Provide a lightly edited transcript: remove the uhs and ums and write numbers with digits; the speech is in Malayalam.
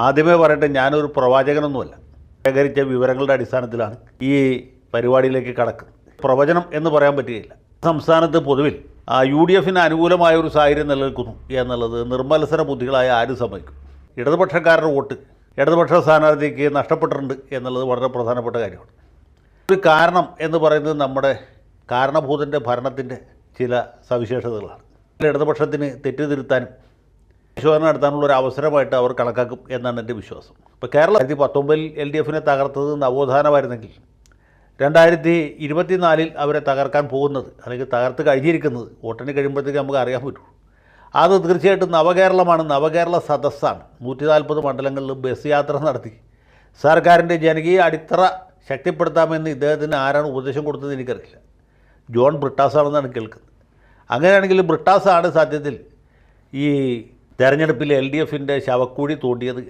ആദ്യമേ പറയട്ടെ, ഞാനൊരു പ്രവാചകനൊന്നുമല്ല. ശേഖരിച്ച വിവരങ്ങളുടെ അടിസ്ഥാനത്തിലാണ് ഈ പരിപാടിയിലേക്ക് കടക്കുന്നത്. പ്രവചനം എന്ന് പറയാൻ പറ്റുകയില്ല. സംസ്ഥാനത്ത് പൊതുവിൽ UDF അനുകൂലമായ ഒരു സാഹചര്യം നിലനിൽക്കുന്നു എന്നുള്ളത് നിർമ്മത്സര ബുദ്ധികളായ ആരും സമ്മതിക്കും. ഇടതുപക്ഷക്കാരുടെ വോട്ട് ഇടതുപക്ഷ സ്ഥാനാർത്ഥിക്ക് നഷ്ടപ്പെട്ടിട്ടുണ്ട് എന്നുള്ളത് വളരെ പ്രധാനപ്പെട്ട കാര്യമാണ്. ഒരു കാരണം എന്ന് പറയുന്നത് നമ്മുടെ കാരണഭൂതൻ്റെ ഭരണത്തിൻ്റെ ചില സവിശേഷതകളാണ്. ഇടതുപക്ഷത്തിന് തെറ്റുതിരുത്താനും പരിശോധന നടത്താനുള്ള ഒരു അവസരമായിട്ട് അവർ കണക്കാക്കും എന്നാണ് എൻ്റെ വിശ്വാസം. ഇപ്പോൾ കേരളം 2019 LDF തകർത്തത് നവോത്ഥാനമായിരുന്നെങ്കിൽ 2024 അവരെ തകർക്കാൻ പോകുന്നത്, അല്ലെങ്കിൽ തകർത്ത് കഴിഞ്ഞിരിക്കുന്നത്, വോട്ടെണ്ണി കഴിയുമ്പോഴത്തേക്ക് നമുക്ക് അറിയാൻ പറ്റും. അത് തീർച്ചയായിട്ടും നവകേരളമാണ്, നവകേരള സദസ്സാണ്. 140 മണ്ഡലങ്ങളിലും ബസ് യാത്ര നടത്തി സർക്കാരിൻ്റെ ജനകീയ അടിത്തറ ശക്തിപ്പെടുത്താമെന്ന് ഇദ്ദേഹത്തിന് ആരാണ് ഉപദേശം കൊടുത്തത് എനിക്കറിയില്ല. ജോൺ ബ്രിട്ടാസാണെന്നാണ് കേൾക്കുന്നത്. അങ്ങനെയാണെങ്കിൽ ബ്രിട്ടാസാണ് സത്യത്തിൽ ഈ തെരഞ്ഞെടുപ്പിൽ LDF ശവക്കുഴി തോണ്ടിയത്.